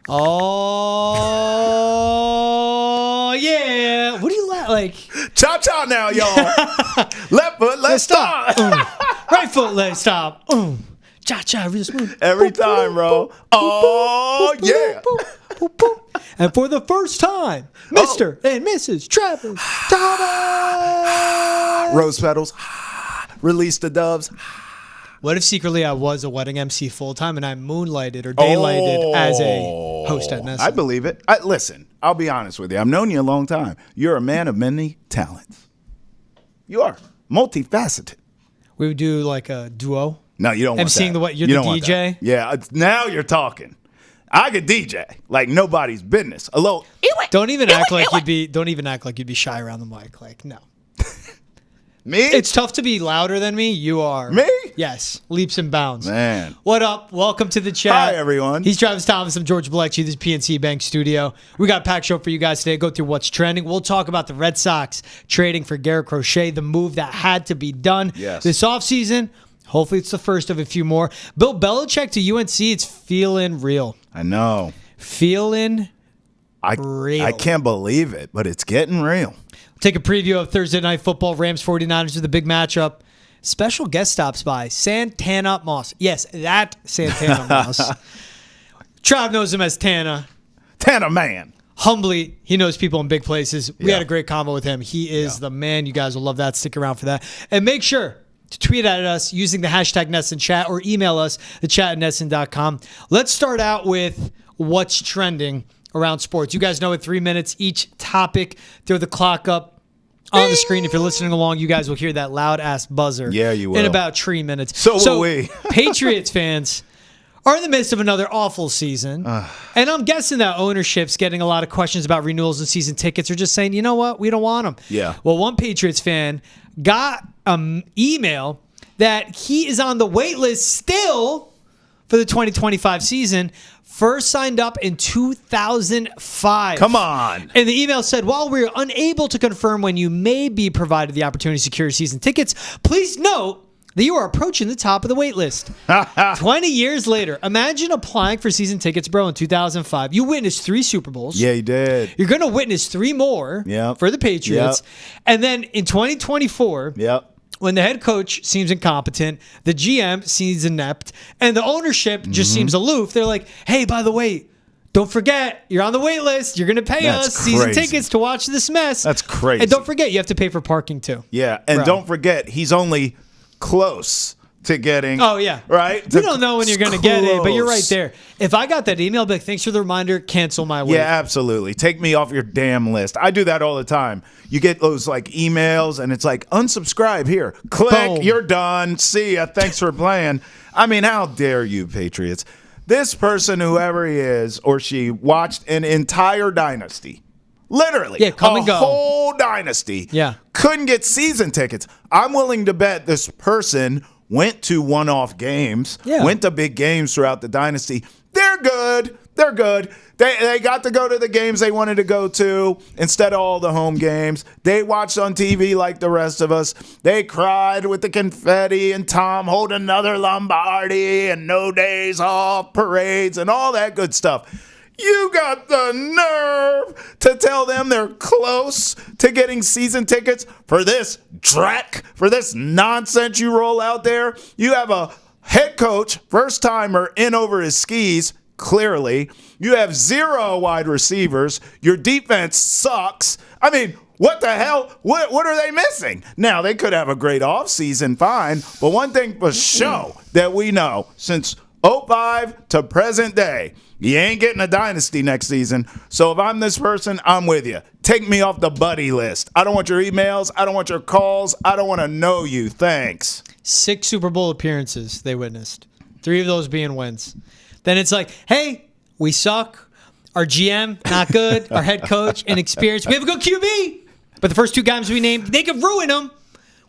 Oh, yeah. What do you like? Cha-cha now, y'all. Left foot, let's stop. Right foot, let's stop. Cha-cha, real smooth. Every time, bro. Oh, yeah. And for the first time, Mr. and Mrs. Travis Thomas. Rose petals. Release the doves. What if secretly I was a wedding MC full-time and I moonlighted or daylighted as a host at NESN? I believe it. Listen, I'll be honest with you. I've known you a long time. You're a man of many talents. You are. Multifaceted. We would do like a duo. No, you don't want that. MCing you're the DJ? Yeah, now you're talking. I could DJ like nobody's business. Don't even act like you'd be shy around the mic. Like, no. Me? It's tough to be louder than me. You are. Me? Yes. Leaps and bounds. Man. What up? Welcome to the chat. Hi, everyone. He's Travis Thomas. I'm George Belichick. This is PNC Bank Studio. We got a packed show for you guys today. Go through what's trending. We'll talk about the Red Sox trading for Garrett Crochet, the move that had to be done this offseason. Hopefully it's the first of a few more. Bill Belichick to UNC. It's feeling real. I know. Feeling real. I can't believe it, but it's getting real. Take a preview of Thursday Night Football. Rams 49ers with a big matchup. Special guest stops by Santana Moss. Yes, that Santana Moss. Trav knows him as Tana. Tana man. Humbly, he knows people in big places. We had a great combo with him. He is the man. You guys will love that. Stick around for that. And make sure to tweet at us using the hashtag NESN chat or email us, thechat@nesn.com. Let's start out with what's trending around sports. You guys know it, 3 minutes each topic. Throw the clock up on the screen. If you're listening along, you guys will hear that loud ass buzzer. Yeah, you will. In about 3 minutes. So will we. Patriots fans are in the midst of another awful season. And I'm guessing that ownership's getting a lot of questions about renewals and season tickets, or just saying, you know what, we don't want them. Yeah. Well, one Patriots fan got an email that he is on the wait list still for the 2025 season. First signed up in 2005. Come on. And the email said, while we're unable to confirm when you may be provided the opportunity to secure season tickets, please note that you are approaching the top of the wait list. 20 years later, imagine applying for season tickets, bro, in 2005. You witnessed 3 Super Bowls. Yeah, you did. You're going to witness 3 more for the Patriots. And then in 2024, when the head coach seems incompetent, the GM seems inept, and the ownership just seems aloof, they're like, hey, by the way, don't forget, you're on the wait list. You're going to pay us season tickets to watch this mess. That's crazy. And don't forget, you have to pay for parking too. Yeah, and don't forget, he's only close to getting. Oh, yeah. Right? You don't know when you're going to get it, but you're right there. If I got that email, I'd be like, thanks for the reminder, cancel my wait. Yeah, absolutely. Take me off your damn list. I do that all the time. You get those like emails and it's like, unsubscribe here. Click, boom. You're done. See ya. Thanks for playing. I mean, how dare you, Patriots? This person, whoever he is or she, watched an entire dynasty. Literally. Yeah, come and go. A whole dynasty. Yeah. Couldn't get season tickets. I'm willing to bet this person went to one-off games, went to big games throughout the dynasty. They're good. They're good. They got to go to the games they wanted to go to instead of all the home games. They watched on TV like the rest of us. They cried with the confetti and Tom hold another Lombardi and no days off parades and all that good stuff. You got the nerve to tell them they're close to getting season tickets for this dreck, for this nonsense you roll out there. You have a head coach, first-timer, in over his skis, clearly. You have 0 wide receivers. Your defense sucks. I mean, what the hell? What are they missing? Now, they could have a great offseason, fine, but one thing for sure that we know, since 2005 to present day, you ain't getting a dynasty next season. So if I'm this person, I'm with you. Take me off the buddy list. I don't want your emails. I don't want your calls. I don't want to know you. Thanks. 6 Super Bowl appearances they witnessed. 3 of those being wins. Then it's like, hey, we suck. Our GM, not good. Our head coach, inexperienced. We have a good QB. But the first 2 guys we named, they could ruin them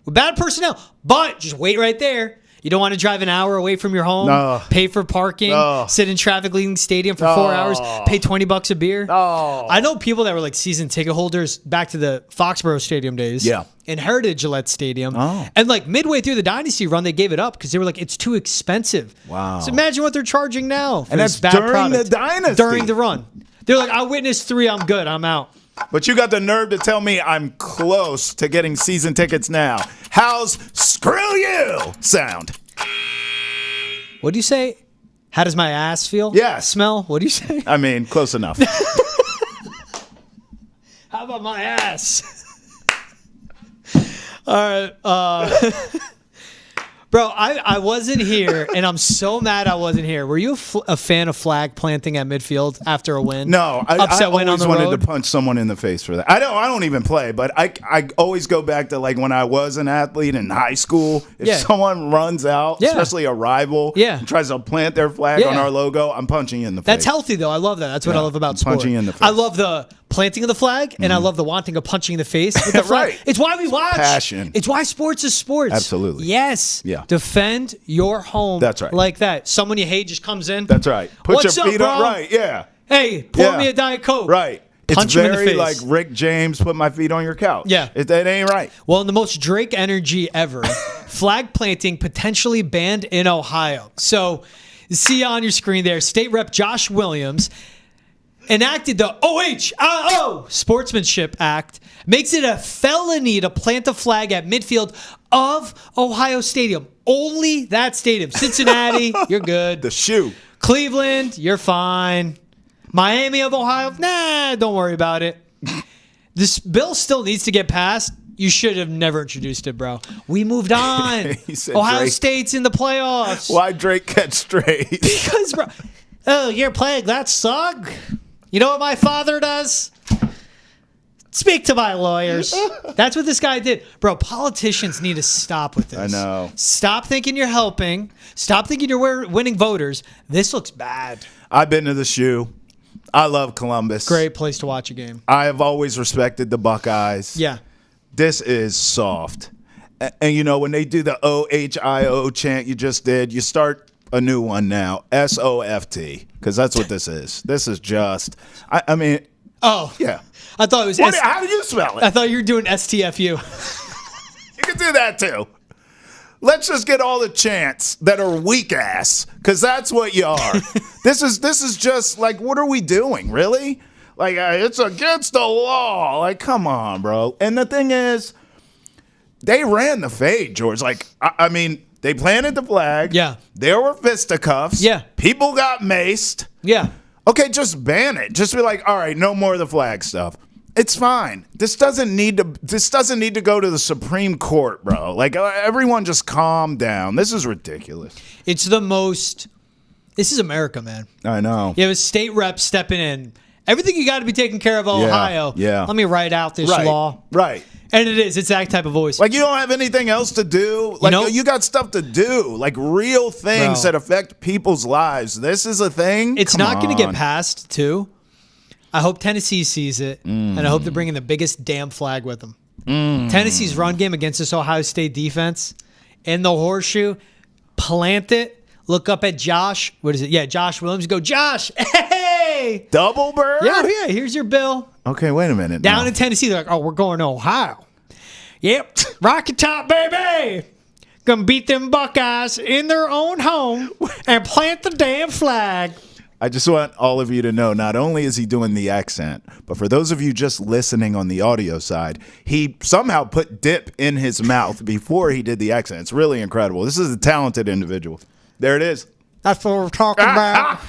with bad personnel. But just wait right there. You don't want to drive an hour away from your home, pay for parking, sit in traffic leaving stadium for 4 hours, pay $20 a beer. I know people that were like season ticket holders back to the Foxborough Stadium days. Yeah. Inherited Gillette Stadium. And like midway through the Dynasty run, they gave it up because they were like, it's too expensive. Wow. So imagine what they're charging now. For and this that's bad during product. the Dynasty. During the run. They're like, I witnessed 3, I'm good, I'm out. But you got the nerve to tell me I'm close to getting season tickets now. How's screw you sound? What do you say? How does my ass feel? Yeah. Smell? What do you say? I mean, close enough. How about my ass? All right. Bro, I wasn't here, and I'm so mad I wasn't here. Were you a fan of flag planting at midfield after a win? No, I win on always the wanted road? to punch someone in the face for that. I don't even play, but I always go back to like when I was an athlete in high school. If someone runs out, especially a rival, and tries to plant their flag on our logo, I'm punching you in the face. That's healthy, though. I love that. That's what I love about sport. Punching you in the face. I love the planting of the flag, and I love the wanting of punching in the face with the flag. Right. It's why we watch. Passion. It's why sports is sports. Absolutely. Yes. Yeah. Defend your home. That's right. Like that. Someone you hate just comes in. That's right. Put What's your feet up, up. bro? Right. Yeah. Hey, pour me a Diet Coke. Right. Punch it's him in the very face. like Rick James, put my feet on your couch. Yeah. That ain't right. Well, in the most Drake energy ever, flag planting potentially banned in Ohio. So, you see on your screen there, State Rep Josh Williams enacted the OHIO Sportsmanship Act, makes it a felony to plant a flag at midfield of Ohio Stadium. Only that stadium. Cincinnati, you're good. The shoe. Cleveland, you're fine. Miami of Ohio, nah, don't worry about it. This bill still needs to get passed. You should have never introduced it, bro. We moved on. Ohio Drake. State's in the playoffs. Why Drake catch straight? Because, bro, you're playing that song? You know what my father does? Speak to my lawyers. That's what this guy did. Bro, politicians need to stop with this. I know. Stop thinking you're helping. Stop thinking you're winning voters. This looks bad. I've been to the shoe. I love Columbus. Great place to watch a game. I have always respected the Buckeyes. Yeah. This is soft. And you know, when they do the OHIO chant you just did, you start a new one now. SOFT. Because that's what this is. This is just, I mean. Oh. Yeah. I thought it was. How do you spell it? I thought you were doing STFU. You can do that too. Let's just get all the chants that are weak ass, because that's what you are. This is just like, what are we doing, really? Like, it's against the law. Like, come on, bro. And the thing is, they ran the fade, George. Like, I mean, they planted the flag. Yeah. There were fisticuffs. Yeah. People got maced. Yeah. Okay, just ban it. Just be like, all right, no more of the flag stuff. It's fine. This doesn't need to go to the Supreme Court, bro. Like, everyone just calm down. This is ridiculous. It's the most. This is America, man. I know. You have a state rep stepping in. Everything you got to be taken care of, Ohio. Yeah. Let me write out this law. Right. And it is. It's that type of voice. Like, you don't have anything else to do. Like, you got stuff to do. Like, real things that affect people's lives. This is a thing. It's not going to get passed, too. I hope Tennessee sees it, and I hope they're bringing the biggest damn flag with them. Tennessee's run game against this Ohio State defense in the horseshoe, plant it, look up at Josh. What is it? Yeah, Josh Williams. Go, Josh, hey! Double bird? Yeah, here's your bill. Okay, wait a minute. Down in Tennessee, they're like, oh, we're going to Ohio. Yep, Rocky Top, baby. Gonna beat them Buckeyes in their own home and plant the damn flag. I just want all of you to know, not only is he doing the accent, but for those of you just listening on the audio side, he somehow put dip in his mouth before he did the accent. It's really incredible. This is a talented individual. There it is. That's what we're talking about.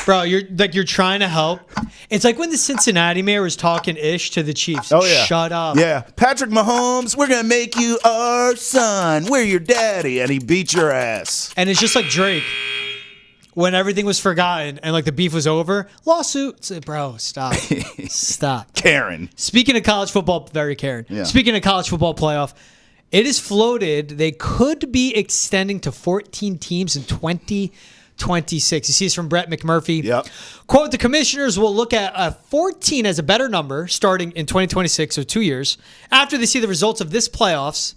Bro, you're trying to help. It's like when the Cincinnati mayor was talking ish to the Chiefs. Oh, yeah. Shut up. Yeah. Patrick Mahomes, we're going to make you our son. We're your daddy. And he beat your ass. And it's just like Drake. When everything was forgotten and like the beef was over, lawsuit. It's like, bro, stop. Stop. Karen. Speaking of college football, very Karen. Yeah. Speaking of college football playoff, it is floated. They could be extending to 14 teams in 2026. You see this from Brett McMurphy. Yep. Quote, the commissioners will look at 14 as a better number starting in 2026, so 2 years, after they see the results of this playoffs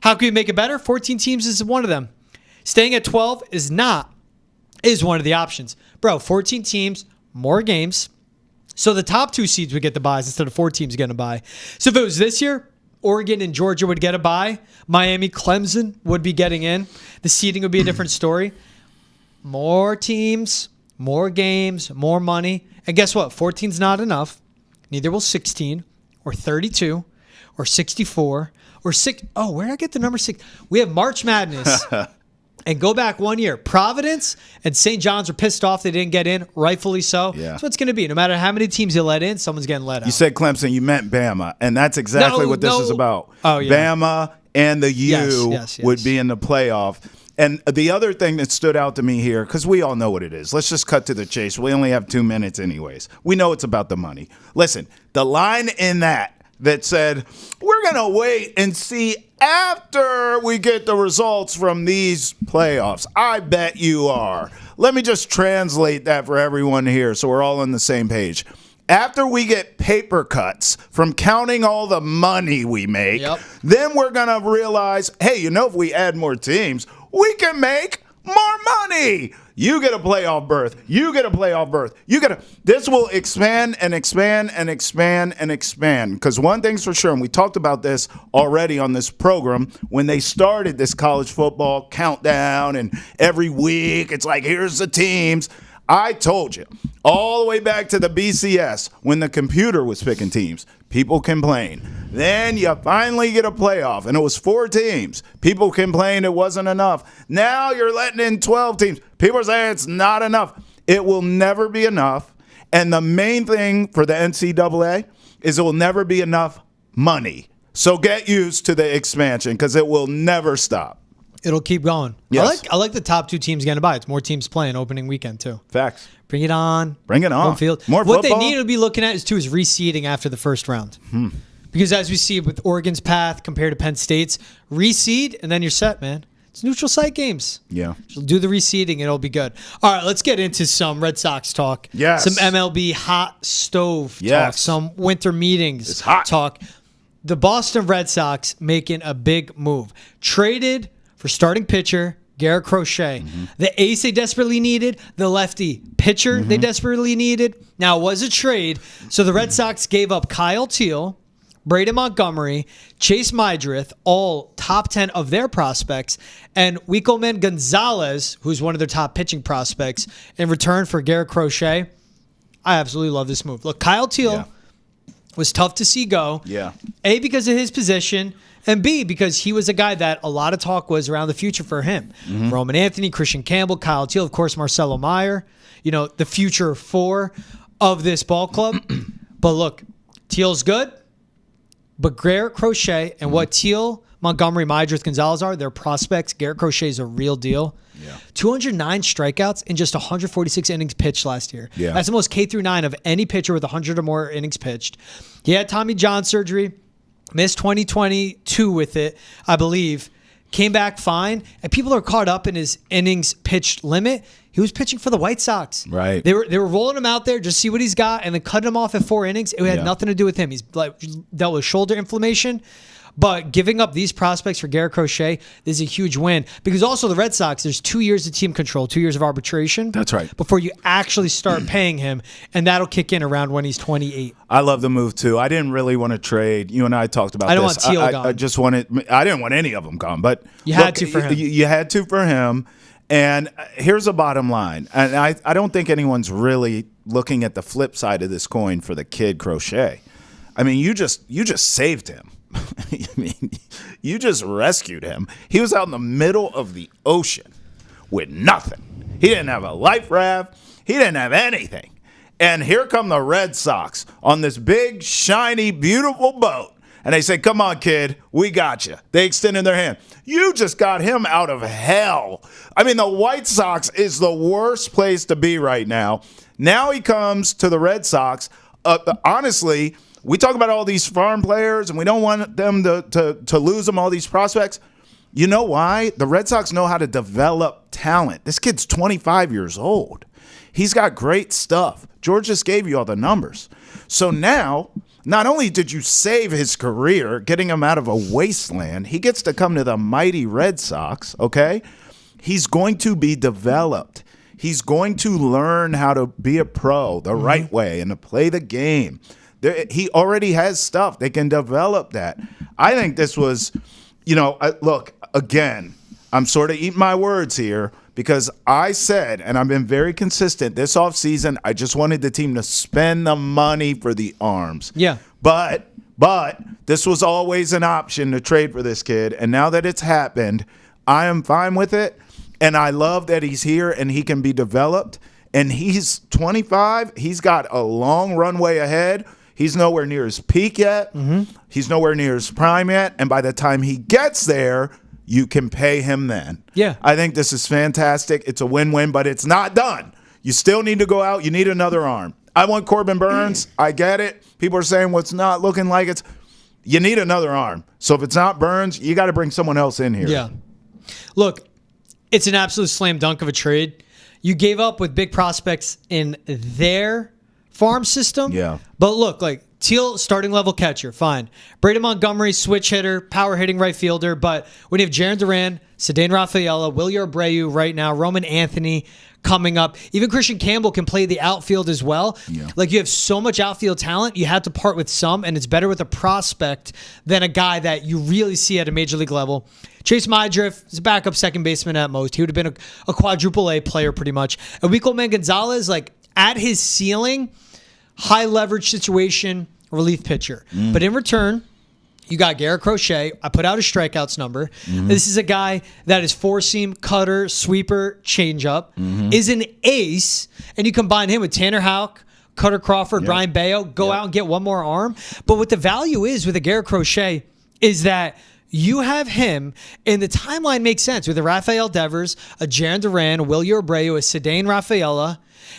How can we make it better? 14 teams is one of them. Staying at 12 is one of the options. Bro, 14 teams, more games. So the top 2 seeds would get the buys instead of 4 teams getting a bye. So if it was this year, Oregon and Georgia would get a bye. Miami, Clemson would be getting in. The seeding would be a different story. More teams, more games, more money. And guess what? 14's not enough. Neither will 16 or 32 or 64 or 6. Oh, where did I get the number 6? We have March Madness. And go back 1 year. Providence and St. John's are pissed off they didn't get in, rightfully so. Yeah. That's what it's going to be. No matter how many teams you let in, someone's getting let out. You said Clemson, you meant Bama, and that's exactly what this is about. Oh, yeah. Bama and the U would be in the playoff. And the other thing that stood out to me here, because we all know what it is. Let's just cut to the chase. We only have 2 minutes anyways. We know it's about the money. Listen, the line in that said, we're going to wait and see after we get the results from these playoffs. I bet you are. Let me just translate that for everyone here so we're all on the same page. After we get paper cuts from counting all the money we make, then we're going to realize, hey, if we add more teams, we can make more money. You get a playoff berth. You get a playoff berth. This will expand and expand and expand and expand. Because one thing's for sure, and we talked about this already on this program, when they started this college football countdown, and every week it's like, here's the teams. I told you, all the way back to the BCS, when the computer was picking teams, people complained. Then you finally get a playoff, and it was 4 teams. People complained it wasn't enough. Now you're letting in 12 teams. People are saying it's not enough. It will never be enough. And the main thing for the NCAA is it will never be enough money. So get used to the expansion because it will never stop. It'll keep going. Yes. I like the top 2 teams getting a bye. It's more teams playing opening weekend too. Facts. Bring it on. Bring it on. Home field. More what football. They need to be looking at is reseeding after the first round. Because as we see with Oregon's path compared to Penn State's, reseed and then you're set, man. It's neutral site games. Yeah. Do the reseeding and it'll be good. All right, let's get into some Red Sox talk. Yes. Some MLB hot stove talk. Some winter meetings talk. The Boston Red Sox making a big move. Traded for starting pitcher Garrett Crochet. The ace they desperately needed, the lefty pitcher they desperately needed. Now, it was a trade, so the Red Sox gave up Kyle Teel, Braden Montgomery, Chase Meidroth, all top 10 of their prospects, and Wikelman Gonzalez, who's one of their top pitching prospects, in return for Garrett Crochet. I absolutely love this move. Look, Kyle Teel was tough to see go. Yeah. A, because of his position, and B, because he was a guy that a lot of talk was around the future for him. Roman Anthony, Christian Campbell, Kyle Teel, of course, Marcelo Meyer, the future 4 of this ball club. But look, Teal's good, but Garrett Crochet and what Teel, Montgomery, Meidroth, Gonzalez are, their prospects. Garrett Crochet is a real deal. 209 strikeouts in just 146 innings pitched last year. That's the most K through 9 of any pitcher with 100 or more innings pitched. He had Tommy John surgery. Missed 2022 with it, I believe. Came back fine. And people are caught up in his innings pitched limit. He was pitching for the White Sox. Right. They were rolling him out there, just see what he's got, and then cutting him off at 4 innings. It had nothing to do with him. He's dealt with shoulder inflammation. But giving up these prospects for Garrett Crochet is a huge win. Because also the Red Sox, there's 2 years of team control, 2 years of arbitration. That's right. Before you actually start paying him. And that'll kick in around when he's 28. I love the move, too. I didn't really want to trade. You and I talked about this. I don't want Teel gone. I just wanted – I didn't want any of them gone. But you had to for him. You had to for him. And here's the bottom line. And I don't think anyone's really looking at the flip side of this coin for the kid Crochet. I mean, you just saved him. I mean, you just rescued him. He was out in the middle of the ocean with nothing. He didn't have a life raft. He didn't have anything. And here come the Red Sox on this big, shiny, beautiful boat. And they say, come on, kid, we got you. They extended their hand. You just got him out of hell. I mean, the White Sox is the worst place to be right now. Now he comes to the Red Sox. Honestly, we talk about all these farm players, and we don't want them to lose them, all these prospects. You know why? The Red Sox know how to develop talent. This kid's 25 years old. He's got great stuff. George just gave you all the numbers. So now not only did you save his career, getting him out of a wasteland, he gets to come to the mighty Red Sox, okay? He's going to be developed. He's going to learn how to be a pro the right way and to play the game. He already has stuff. They can develop that. I think this was, look, again, I'm sort of eating my words here because I said, and I've been very consistent this offseason, I just wanted the team to spend the money for the arms. Yeah. But this was always an option to trade for this kid. And now that it's happened, I am fine with it. And I love that he's here and he can be developed. And he's 25. He's got a long runway ahead. He's nowhere near his peak yet. He's nowhere near his prime yet. And by the time he gets there, you can pay him then. Yeah. I think this is fantastic. It's a win-win, but it's not done. You still need to go out. You need another arm. I want Corbin Burns. I get it. People are saying what's not looking like it's. You need another arm. So if it's not Burns, you got to bring someone else in here. Yeah. Look, it's an absolute slam dunk of a trade. You gave up with big prospects in their farm system. Yeah. But look, like Teel, starting level catcher, fine. Braden Montgomery, switch hitter, power hitting right fielder. But when you have Jarren Duran, Ceddanne Rafaela, Wilyer Abreu right now, Roman Anthony coming up. Even Christian Campbell can play the outfield as well. Yeah. Like you have so much outfield talent, you had to part with some, and it's better with a prospect than a guy that you really see at a major league level. Chase Meidroth is a backup second baseman at most. He would have been a quadruple A player pretty much. And Wikelman Gonzalez, like at his ceiling, high leverage situation, relief pitcher. But in return, you got Garrett Crochet. I put out his strikeouts number. This is a guy that is four-seam, cutter, sweeper, changeup, is an ace, and you combine him with Tanner Houck, Cutter Crawford, Brian Bayo, go out and get one more arm. But what the value is with a Garrett Crochet is that you have him, and the timeline makes sense with a Rafael Devers, a Jarren Duran, a Wilyer Abreu, a Ceddanne Rafaela,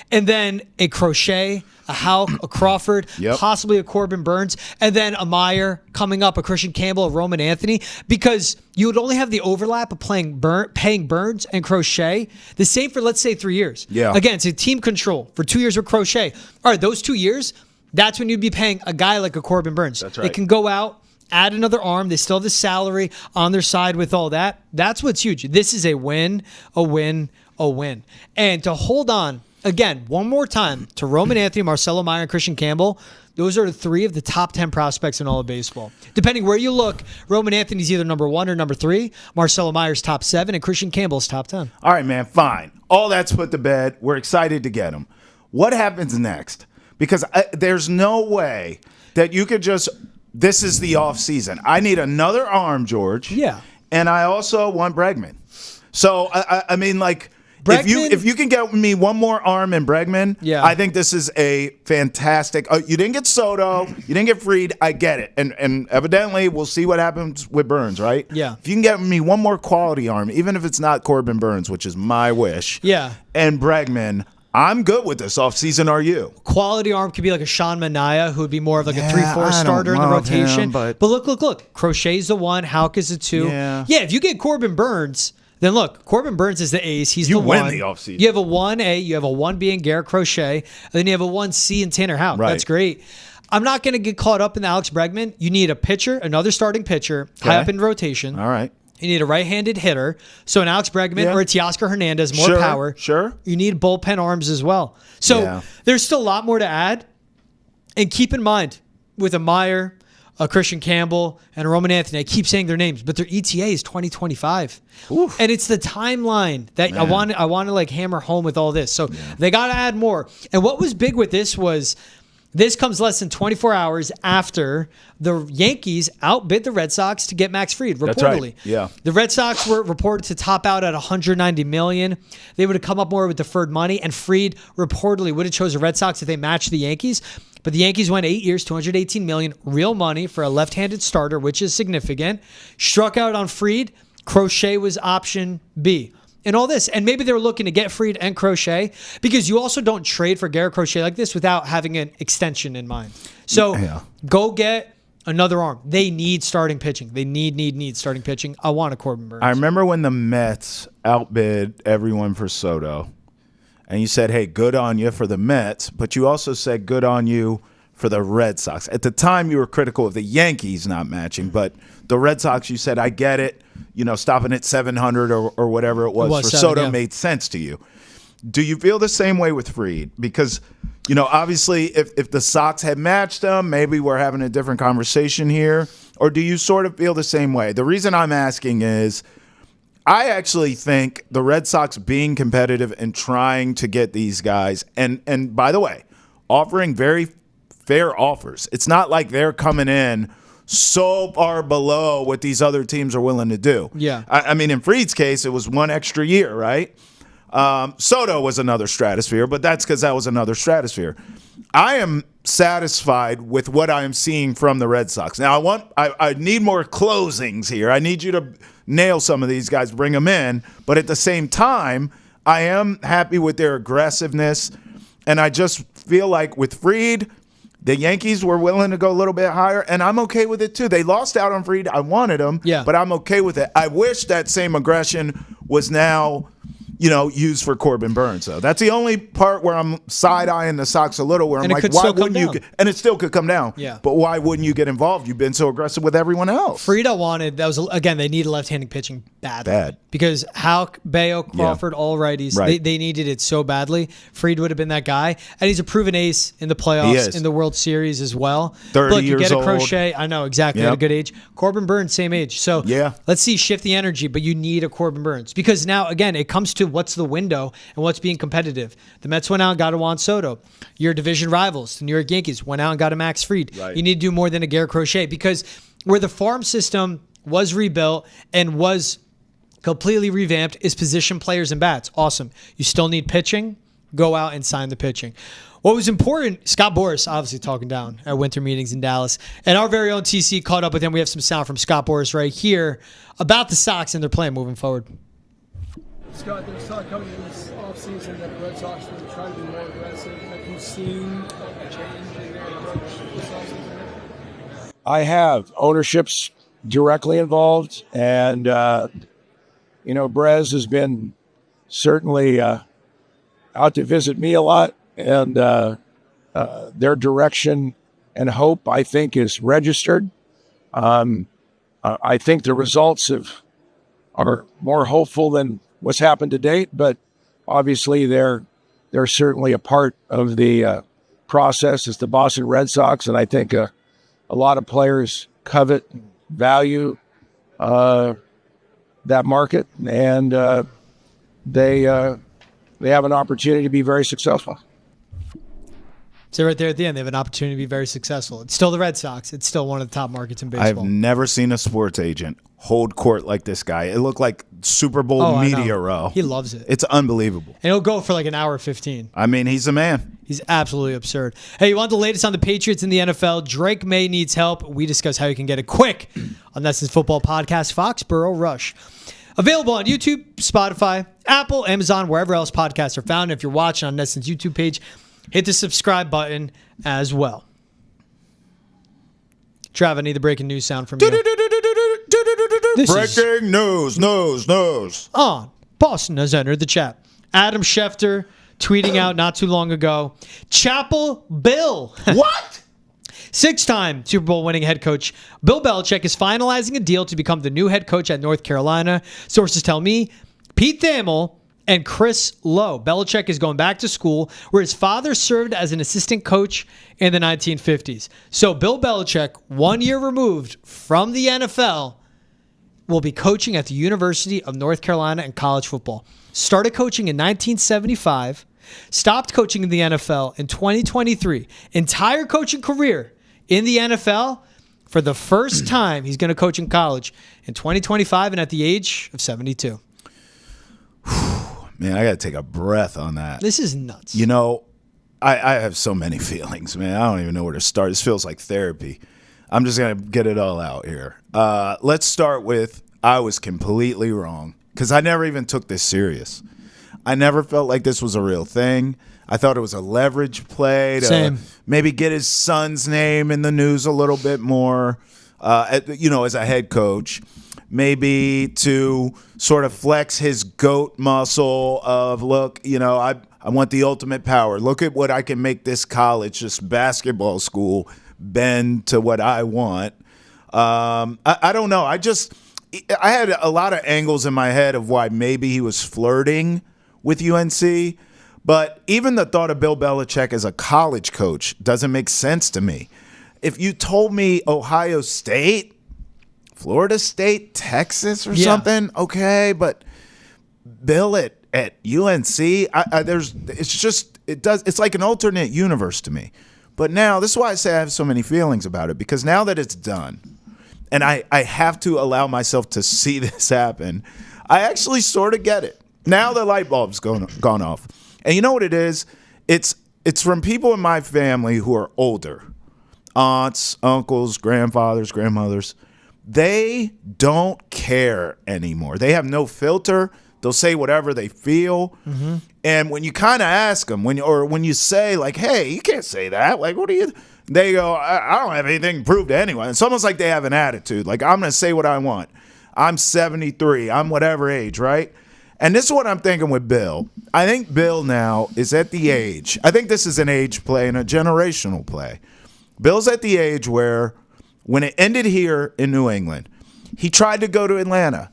and then a Crochet, a Houck, a Crawford, possibly a Corbin Burns, and then a Meyer coming up, a Christian Campbell, a Roman Anthony, because you would only have the overlap of paying Burns and Crochet the same for, let's say, 3 years. Yeah. Again, it's a team control for 2 years with Crochet. All right, those 2 years, that's when you'd be paying a guy like a Corbin Burns. That's right. They can go out, add another arm. They still have the salary on their side with all that. That's what's huge. This is a win, a win, a win. And to hold on, again, one more time, to Roman Anthony, Marcelo Meyer, and Christian Campbell, those are 3 of the top 10 prospects in all of baseball. Depending where you look, Roman Anthony's either number 1 or number 3, Marcelo Meyer's top 7, and Christian Campbell's top 10. All right, man, fine. All that's put to bed. We're excited to get him. What happens next? Because there's no way that you could just... This is the offseason. I need another arm, George. Yeah. And I also want Bregman. So, I mean, like, Bregman, if you can get me one more arm in Bregman, I think this is a fantastic. You didn't get Soto. You didn't get Fried. I get it. And evidently, we'll see what happens with Burns, right? Yeah. If you can get me one more quality arm, even if it's not Corbin Burns, which is my wish. Yeah. And Bregman, I'm good with this offseason, are you? Quality arm could be like a Sean Manaea, who would be more of like a 3-4 starter in the rotation. Him, but look. Crochet's the 1, Houck is the 2. Yeah, if you get Corbin Burns, then look, Corbin Burns is the ace. He's the 1. You win the offseason. You have a 1A, you have a 1B in Garrett Crochet, and then you have a 1C in Tanner Houck. Right. That's great. I'm not going to get caught up in the Alex Bregman. You need a pitcher, another starting pitcher, high up in rotation. All right. You need a right-handed hitter. So an Alex Bregman or a Teoscar Hernandez, more power. Sure. You need bullpen arms as well. So there's still a lot more to add. And keep in mind, with a Meyer, a Christian Campbell, and a Roman Anthony, I keep saying their names, but their ETA is 2025. Oof. And it's the timeline that I want to like hammer home with all this. So they got to add more. And what was big with this was this comes less than 24 hours after the Yankees outbid the Red Sox to get Max Fried, reportedly. That's right. Yeah. The Red Sox were reported to top out at $190 million. They would have come up more with deferred money, and Fried reportedly would have chose the Red Sox if they matched the Yankees. But the Yankees went 8 years, $218 million, real money for a left-handed starter, which is significant. Struck out on Fried. Crochet was option B. And all this. And maybe they were looking to get Fried and Crochet, because you also don't trade for Garrett Crochet like this without having an extension in mind. So go get another arm. They need starting pitching. They need starting pitching. I want a Corbin Burns. I remember when the Mets outbid everyone for Soto, and you said, hey, good on you for the Mets, but you also said good on you for the Red Sox. At the time, you were critical of the Yankees not matching, but the Red Sox, you said, I get it. Stopping at 700 or whatever it was for Soto made sense to you. Do you feel the same way with Fried? Because, obviously, if the Sox had matched them, maybe we're having a different conversation here. Or do you sort of feel the same way? The reason I'm asking is I actually think the Red Sox being competitive and trying to get these guys, and by the way, offering very fair offers. It's not like they're coming in so far below what these other teams are willing to do. Yeah. I mean, in Fried's case, it was one extra year, right? Soto was another stratosphere, but that's because that was another stratosphere. I am satisfied with what I am seeing from the Red Sox. Now, I need more closings here. I need you to nail some of these guys, bring them in. But at the same time, I am happy with their aggressiveness. And I just feel like with Fried, the Yankees were willing to go a little bit higher, and I'm okay with it too. They lost out on Fried. I wanted them, but I'm okay with it. I wish that same aggression was now used for Corbin Burns, though. That's the only part where I'm side-eyeing the Sox a little, where I'm like, why wouldn't you? And it still could come down. Yeah. But why wouldn't you get involved? You've been so aggressive with everyone else. Fried wanted, that was, again, they needed left-handed pitching badly. Bad. Because Houck, Bayo, Crawford, all righties, right. they needed it so badly. Fried would have been that guy. And he's a proven ace in the playoffs, in the World Series as well. 30 Look, years you get a old. Crochet. I know, exactly. At a good age. Corbin Burns, same age. So let's see, shift the energy, but you need a Corbin Burns. Because now, again, it comes to what's the window and what's being competitive. The Mets went out and got a Juan Soto. Your division rivals, the New York Yankees, went out and got a Max Fried. Right. You need to do more than a Garrett Crochet, because where the farm system was rebuilt and was completely revamped is position players and bats. Awesome. You still need pitching. Go out and sign the pitching. What was important, Scott Boras obviously talking down at winter meetings in Dallas, and our very own TC caught up with him. We have some sound from Scott Boras right here about the Sox and their plan moving forward. Scott, there's talk coming in this offseason that the Red Sox will try to be more aggressive. Have you seen a change in their approach this offseason? I have. Ownership's directly involved, and Brez has been certainly out to visit me a lot, and their direction and hope, I think, is registered. I think the results are more hopeful than what's happened to date, but obviously they're certainly a part of the process as the Boston Red Sox, and I think a lot of players covet, value that market, and they have an opportunity to be very successful. So right there at the end, they have an opportunity to be very successful. It's still the Red Sox. It's still one of the top markets in baseball. I've never seen a sports agent hold court like this guy. It looked like Super Bowl media row. He loves it. It's unbelievable. And he'll go for like an hour 15. I mean, he's a man. He's absolutely absurd. Hey, you want the latest on the Patriots in the NFL? Drake May needs help. We discuss how you can get it quick on NESN's football podcast, Foxborough Rush. Available on YouTube, Spotify, Apple, Amazon, wherever else podcasts are found. If you're watching on NESN's YouTube page, hit the subscribe button as well. Trav, I need the breaking news sound from you. Breaking news. On Boston has entered the chat. Adam Schefter tweeting out not too long ago, Chapel Bill. What? 6-time Super Bowl winning head coach Bill Belichick is finalizing a deal to become the new head coach at North Carolina. Sources tell me Pete Thamel and Chris Lowe. Belichick is going back to school where his father served as an assistant coach in the 1950s. So Bill Belichick, 1 year removed from the NFL, will be coaching at the University of North Carolina in college football. Started coaching in 1975, stopped coaching in the NFL in 2023. Entire coaching career in the NFL. For the first time, he's going to coach in college in 2025 and at the age of 72. Man, I got to take a breath on that. This is nuts. You know, I have so many feelings, man. I don't even know where to start. This feels like therapy. I'm just going to get it all out here. Let's start with I was completely wrong because I never even took this serious. I never felt like this was a real thing. I thought it was a leverage play to maybe get his son's name in the news a little bit more, as a head coach. Maybe to sort of flex his GOAT muscle of, look, I'm I want the ultimate power. Look at what I can make this college, this basketball school, bend to what I want. I don't know. I had a lot of angles in my head of why maybe he was flirting with UNC. But even the thought of Bill Belichick as a college coach doesn't make sense to me. If you told me Ohio State, Florida State, Texas or something, okay, but Bill at UNC, it's like an alternate universe to me. But now, this is why I say I have so many feelings about it, because now that it's done, and I have to allow myself to see this happen, I actually sort of get it. Now the light bulb's gone off. And you know what it is? It's from people in my family who are older. Aunts, uncles, grandfathers, grandmothers. They don't care anymore. They have no filter. They'll say whatever they feel. Mm-hmm. And when you kind of ask them, when you say, like, hey, you can't say that. Like, what are you? They go, I don't have anything to prove to anyone. It's almost like they have an attitude. Like, I'm going to say what I want. I'm 73. I'm whatever age, right? And this is what I'm thinking with Bill. I think Bill now is at the age. I think this is an age play and a generational play. Bill's at the age where when it ended here in New England, he tried to go to Atlanta.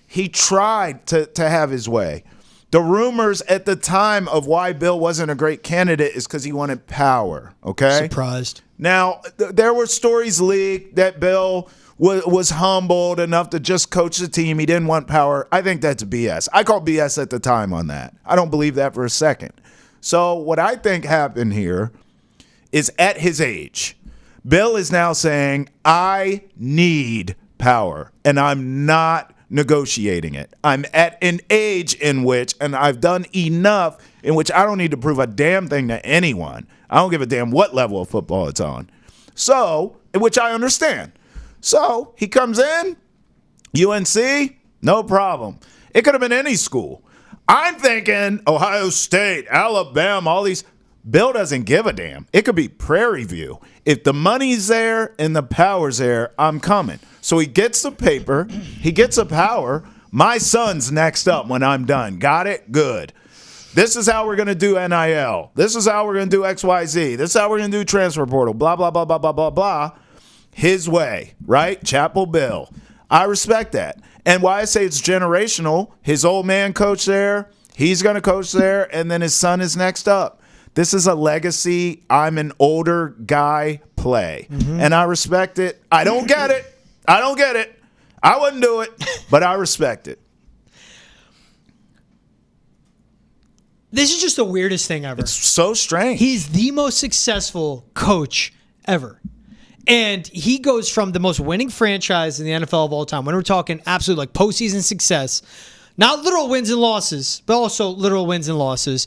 He tried to have his way. The rumors at the time of why Bill wasn't a great candidate is because he wanted power, okay? Surprised. Now, there were stories leaked that Bill was humbled enough to just coach the team. He didn't want power. I think that's BS. I called BS at the time on that. I don't believe that for a second. So what I think happened here is at his age, Bill is now saying, I need power, and I'm not negotiating it. I'm at an age in which, and I've done enough in which I don't need to prove a damn thing to anyone. I don't give a damn what level of football it's on. So, which I understand. So he comes in, UNC, no problem. It could have been any school. I'm thinking Ohio State, Alabama, all these. Bill doesn't give a damn. It could be Prairie View. If the money's there and the power's there, I'm coming. So he gets the paper. He gets the power. My son's next up when I'm done. Got it? Good. This is how we're going to do NIL. This is how we're going to do XYZ. This is how we're going to do transfer portal. Blah, blah, blah, blah, blah, blah, blah. His way, right? Chapel Bill. I respect that. And why I say it's generational, his old man coached there. He's going to coach there. And then his son is next up. This is a legacy, I'm an older guy play. Mm-hmm. And I respect it. I don't get it. I wouldn't do it, but I respect it. This is just the weirdest thing ever. It's so strange. He's the most successful coach ever. And he goes from the most winning franchise in the NFL of all time, when we're talking absolute like postseason success, not literal wins and losses, but also literal wins and losses.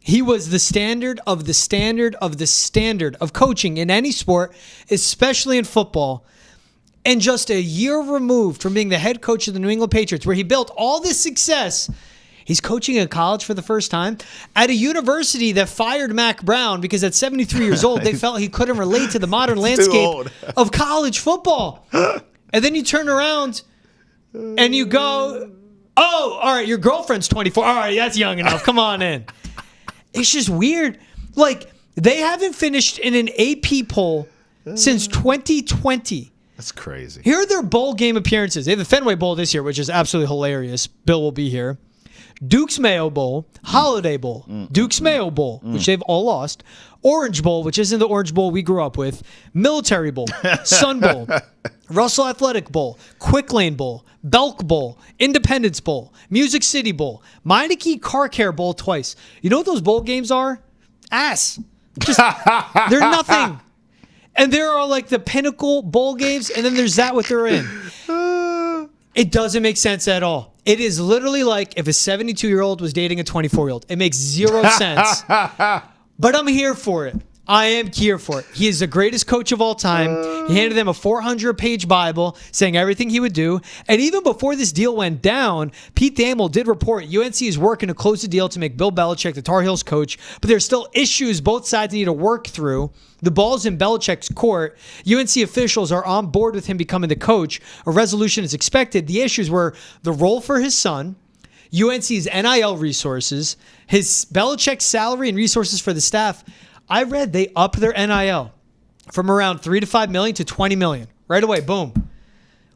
He was the standard of the standard of the standard of coaching in any sport, especially in football. And just a year removed from being the head coach of the New England Patriots, where he built all this success, he's coaching in college for the first time at a university that fired Mac Brown because at 73 years old, they felt he couldn't relate to the modern landscape of college football. And then you turn around and you go, oh, all right, your girlfriend's 24. All right, that's young enough. Come on in. It's just weird. Like, they haven't finished in an AP poll since 2020. That's crazy. Here are their bowl game appearances. They have the Fenway Bowl this year, which is absolutely hilarious. Bill will be here. Duke's Mayo Bowl, Holiday Bowl, Duke's Mayo Bowl, which they've all lost, Orange Bowl, which isn't the Orange Bowl we grew up with, Military Bowl, Sun Bowl, Russell Athletic Bowl, Quick Lane Bowl, Belk Bowl, Independence Bowl, Music City Bowl, Meineke Car Care Bowl twice. You know what those bowl games are? Ass. Just, they're nothing. And there are like the pinnacle bowl games, and then there's that what they're in. It doesn't make sense at all. It is literally like if a 72-year-old was dating a 24-year-old. It makes zero sense. But I'm here for it. I am here for it. He is the greatest coach of all time. He handed them a 400-page Bible saying everything he would do. And even before this deal went down, Pete Thamel did report UNC is working to close the deal to make Bill Belichick the Tar Heels coach, but there's still issues both sides need to work through. The ball's in Belichick's court. UNC officials are on board with him becoming the coach. A resolution is expected. The issues were the role for his son, UNC's NIL resources, his Belichick salary and resources for the staff. I read they upped their NIL from around $3 to $5 million to $20 million right away. Boom.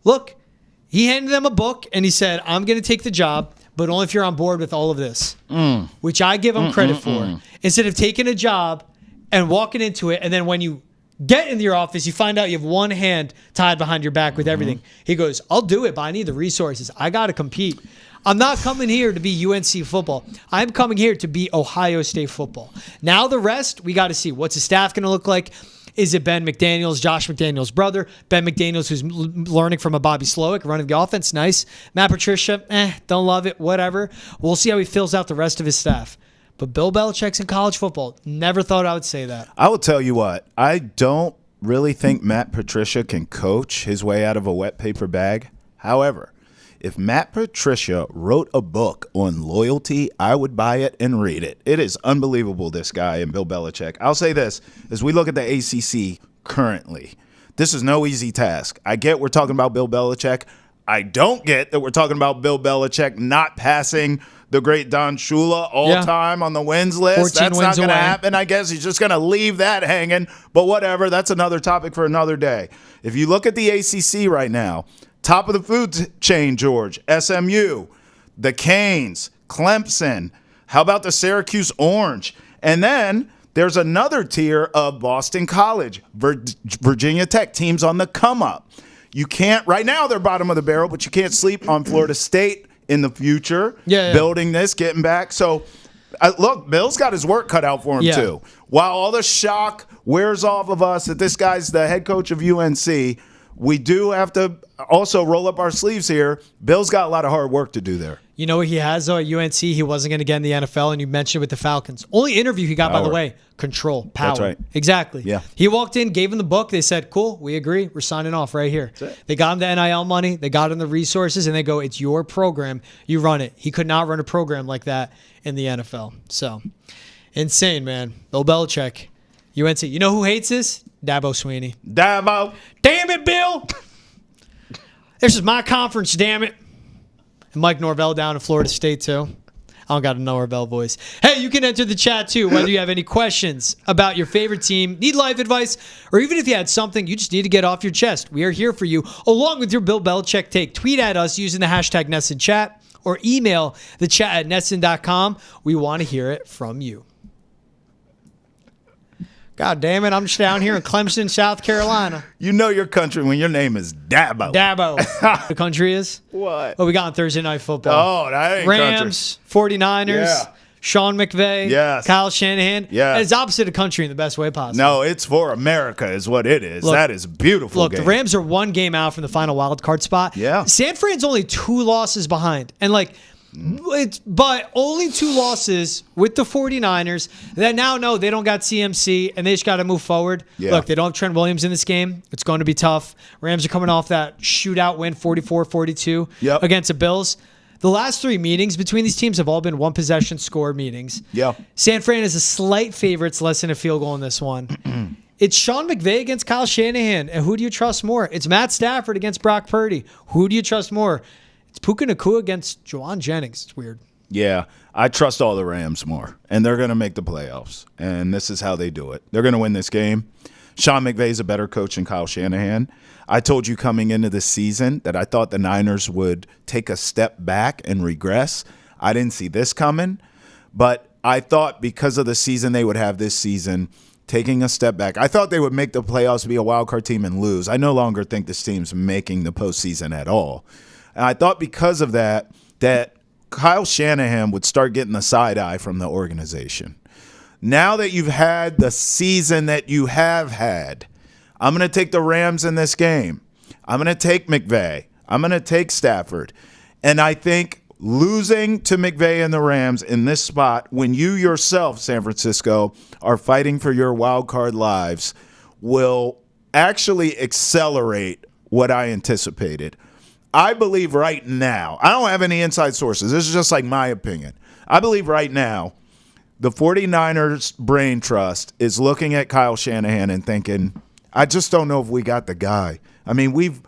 Look, he handed them a book and he said, "I'm going to take the job, but only if you're on board with all of this," which I give him credit for. Instead of taking a job and walking into it, and then when you get in your office, you find out you have one hand tied behind your back with everything. He goes, "I'll do it, but I need the resources. I got to compete. I'm not coming here to be UNC football. I'm coming here to be Ohio State football." Now the rest, we got to see. What's his staff going to look like? Is it Ben McDaniels, Josh McDaniels' brother? Ben McDaniels, who's learning from a Bobby Slowick, running the offense. Nice. Matt Patricia, don't love it. Whatever. We'll see how he fills out the rest of his staff. But Bill Belichick's in college football. Never thought I would say that. I will tell you what. I don't really think Matt Patricia can coach his way out of a wet paper bag. However, if Matt Patricia wrote a book on loyalty, I would buy it and read it. It is unbelievable, this guy and Bill Belichick. I'll say this, as we look at the ACC currently, this is no easy task. I get we're talking about Bill Belichick. I don't get that we're talking about Bill Belichick not passing the great Don Shula all-time on the wins list. That's not going to happen. I guess he's just going to leave that hanging. But whatever, that's another topic for another day. If you look at the ACC right now, top of the food chain, George, SMU, the Canes, Clemson. How about the Syracuse Orange? And then there's another tier of Boston College, Virginia Tech, teams on the come up. You can't, right now they're bottom of the barrel, but you can't sleep on Florida State in the future, building this, getting back. So, look, Bill's got his work cut out for him, too. While all the shock wears off of us that this guy's the head coach of UNC, we do have to also roll up our sleeves here. Bill's got a lot of hard work to do there. You know what he has, though, at UNC? He wasn't going to get in the NFL, and you mentioned it with the Falcons. Only interview he got, by the way, control, power. That's right. Exactly. Yeah. He walked in, gave him the book. They said, cool, we agree. We're signing off right here. They got him the NIL money. They got him the resources, and they go, it's your program. You run it. He could not run a program like that in the NFL. So, insane, man. Bill Belichick, UNC. You know who hates this? Dabo Sweeney. Dabo. Damn it, Bill. This is my conference, damn it. And Mike Norvell down in Florida State, too. I don't got a Norvell voice. Hey, you can enter the chat, too, whether you have any questions about your favorite team, need life advice, or even if you had something you just need to get off your chest. We are here for you, along with your Bill Belichick take. Tweet at us using the hashtag NESN chat or email the chat at NESN.com. We want to hear it from you. God damn it, I'm just down here in Clemson, South Carolina. You know your country when your name is Dabo. Dabo. The country is? What? What we got on Thursday Night Football? Oh, that ain't Rams, country. 49ers, Sean McVay, Kyle Shanahan. Yes. It's opposite of country in the best way possible. No, it's for America is what it is. Look, that is a beautiful game. The Rams are one game out from the final wild card spot. Yeah. San Fran's only 2 losses behind. And but only 2 losses with the 49ers that now know they don't got CMC and they just got to move forward. Yeah. Look, they don't have Trent Williams in this game. It's going to be tough. Rams are coming off that shootout win, 44-42 against the Bills. The last 3 meetings between these teams have all been one-possession score meetings. Yeah. San Fran is a slight favorite. It's less than a field goal in this one. It's Sean McVay against Kyle Shanahan. And who do you trust more? It's Matt Stafford against Brock Purdy. Who do you trust more? It's Puka Nacua against Juwan Jennings. It's weird. Yeah, I trust all the Rams more, and they're going to make the playoffs, and this is how they do it. They're going to win this game. Sean McVay is a better coach than Kyle Shanahan. I told you coming into the season that I thought the Niners would take a step back and regress. I didn't see this coming, but I thought because of the season they would have this season, taking a step back. I thought they would make the playoffs, be a wild card team, and lose. I no longer think this team's making the postseason at all. And I thought because of that Kyle Shanahan would start getting the side eye from the organization. Now that you've had the season that you have had, I'm going to take the Rams in this game. I'm going to take McVay. I'm going to take Stafford. And I think losing to McVay and the Rams in this spot, when you yourself, San Francisco, are fighting for your wild card lives, will actually accelerate what I anticipated. I believe right now, I don't have any inside sources. This is just like my opinion. I believe right now the 49ers brain trust is looking at Kyle Shanahan and thinking, I just don't know if we got the guy. I mean, we've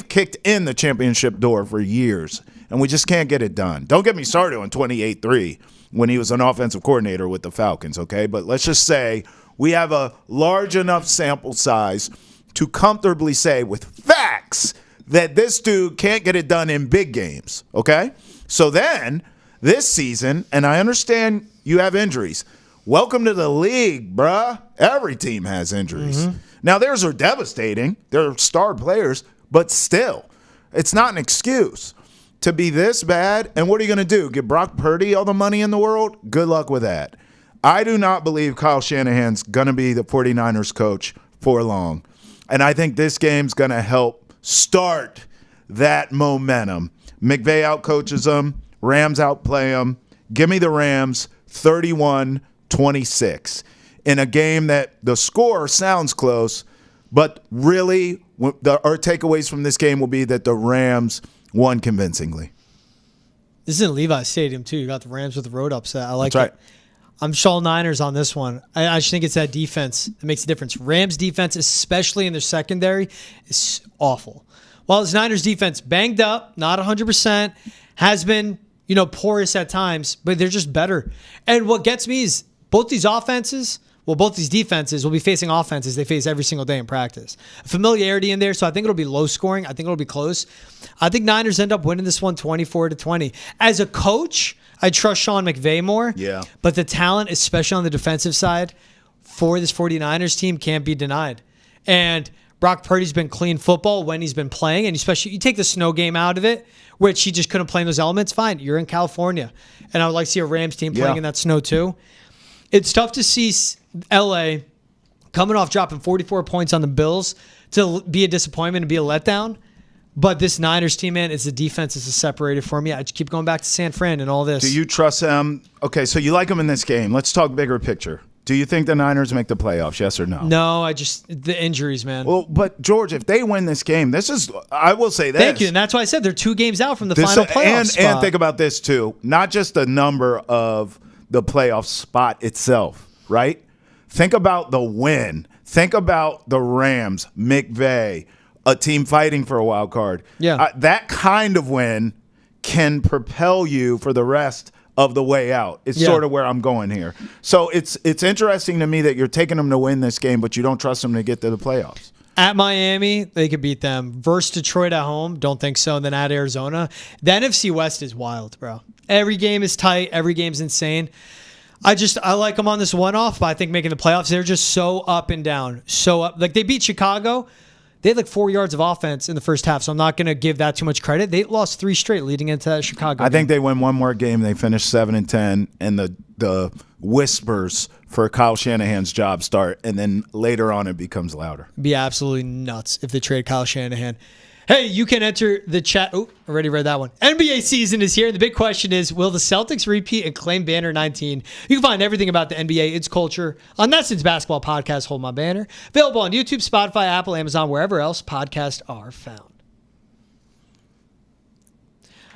kicked in the championship door for years, and we just can't get it done. Don't get me started on 28-3 when he was an offensive coordinator with the Falcons, okay? But let's just say we have a large enough sample size to comfortably say with facts that this dude can't get it done in big games, okay? So then this season, and I understand you have injuries. Welcome to the league, bruh. Every team has injuries. Now, theirs are devastating. They're star players, but still, it's not an excuse to be this bad. And what are you going to do? Give Brock Purdy all the money in the world? Good luck with that. I do not believe Kyle Shanahan's going to be the 49ers coach for long. And I think this game's going to help start that momentum. McVay outcoaches them. Rams outplay them. Give me the Rams 31-26 in a game that the score sounds close, but really our takeaways from this game will be that the Rams won convincingly. This is in Levi Stadium, too. You got the Rams with the road upset. I like That's it. right. I'm Shaw Niners on this one. I just think it's that defense that makes a difference. Rams defense, especially in their secondary, is awful. While this Niners defense banged up, not 100%, has been, porous at times, but they're just better. And what gets me is both these defenses will be facing offenses they face every single day in practice. Familiarity in there, so I think it'll be low scoring. I think it'll be close. I think Niners end up winning this one 24-20. As a coach, I trust Sean McVay more. Yeah. But the talent, especially on the defensive side, for this 49ers team can't be denied. And Brock Purdy's been clean football when he's been playing, and especially you take the snow game out of it, which he just couldn't play in those elements. Fine, you're in California. And I would like to see a Rams team playing in that snow too. It's tough to see L.A. coming off dropping 44 points on the Bills to be a disappointment and be a letdown. But this Niners team, man, it's the defense is separated for me. I just keep going back to San Fran and all this. Do you trust them? Okay, so you like them in this game. Let's talk bigger picture. Do you think the Niners make the playoffs, yes or no? No, the injuries, man. Well, but George, if they win this game, I will say this. Thank you, and that's why I said they're 2 games out from the final playoff spot. And think about this, too. Not just the number of the playoff spot itself, right? Think about the win. Think about the Rams, McVay, a team fighting for a wild card. Yeah. That kind of win can propel you for the rest of the way out. It's sort of where I'm going here. So it's interesting to me that you're taking them to win this game, but you don't trust them to get to the playoffs. At Miami, they could beat them. Versus Detroit at home, don't think so. And then at Arizona. The NFC West is wild, bro. Every game is tight. Every game's insane. I like them on this one-off, but I think making the playoffs, they're just so up and down. So up. Like, they beat Chicago. They had like 4 yards of offense in the first half, so I'm not going to give that too much credit. They lost 3 straight leading into that Chicago game. think they win one more game. They finish 7-10, and the whispers for Kyle Shanahan's job start, and then later on it becomes louder. It'd be absolutely nuts if they trade Kyle Shanahan. Hey, you can enter the chat. Oh, already read that one. NBA season is here. The big question is, will the Celtics repeat and claim banner 19? You can find everything about the NBA, its culture, on NESN's basketball podcast, Hold My Banner. Available on YouTube, Spotify, Apple, Amazon, wherever else podcasts are found.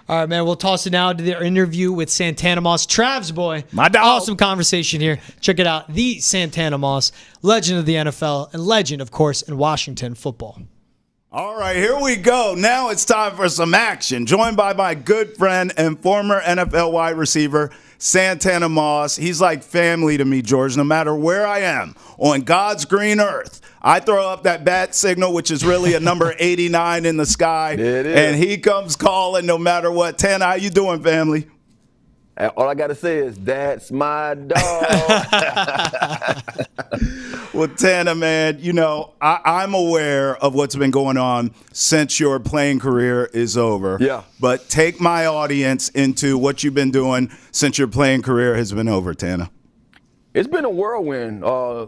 All right, man, we'll toss it now to the interview with Santana Moss. Trav's boy. My dog. Awesome conversation here. Check it out. The Santana Moss, legend of the NFL and legend, of course, in Washington football. All right, here we go. Now it's time for some action. Joined by my good friend and former NFL wide receiver, Santana Moss. He's like family to me, George, no matter where I am on God's green earth. I throw up that bat signal, which is really a number 89 in the sky, and he comes calling no matter what. Tana, how you doing, family? All I got to say is, that's my dog. Well, Tana, man, I'm aware of what's been going on since your playing career is over. Yeah. But take my audience into what you've been doing since your playing career has been over, Tana. It's been a whirlwind. For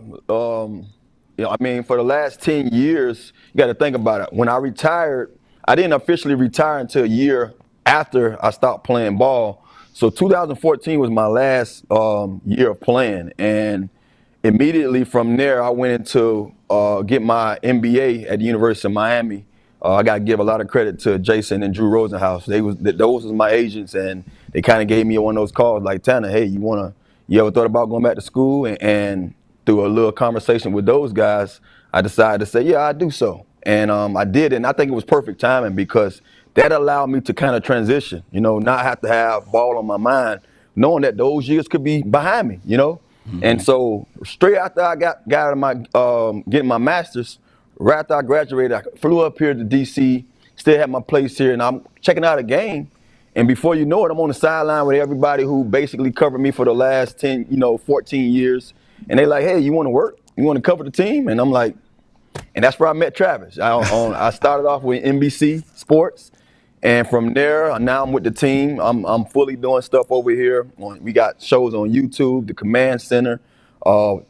the last 10 years, you got to think about it. When I retired, I didn't officially retire until a year after I stopped playing ball. So 2014 was my last year of playing, and immediately from there, I went into get my MBA at the University of Miami. I got to give a lot of credit to Jason and Drew Rosenhaus. Those was my agents, and they kind of gave me one of those calls like, Tanner, hey, you ever thought about going back to school? And through a little conversation with those guys, I decided to say, yeah, I do so. And I did, and I think it was perfect timing because that allowed me to kind of transition, not have to have ball on my mind, knowing that those years could be behind me, And so straight after I got out of my getting my master's, right after I graduated, I flew up here to DC, still had my place here, and I'm checking out a game. And before you know it, I'm on the sideline with everybody who basically covered me for the last 10, 14 years. And they like, hey, you want to work? You want to cover the team? And I'm like, and that's where I met Travis. I started off with NBC Sports. And from there, now I'm with the team. I'm fully doing stuff over here. We got shows on YouTube, the Command Center,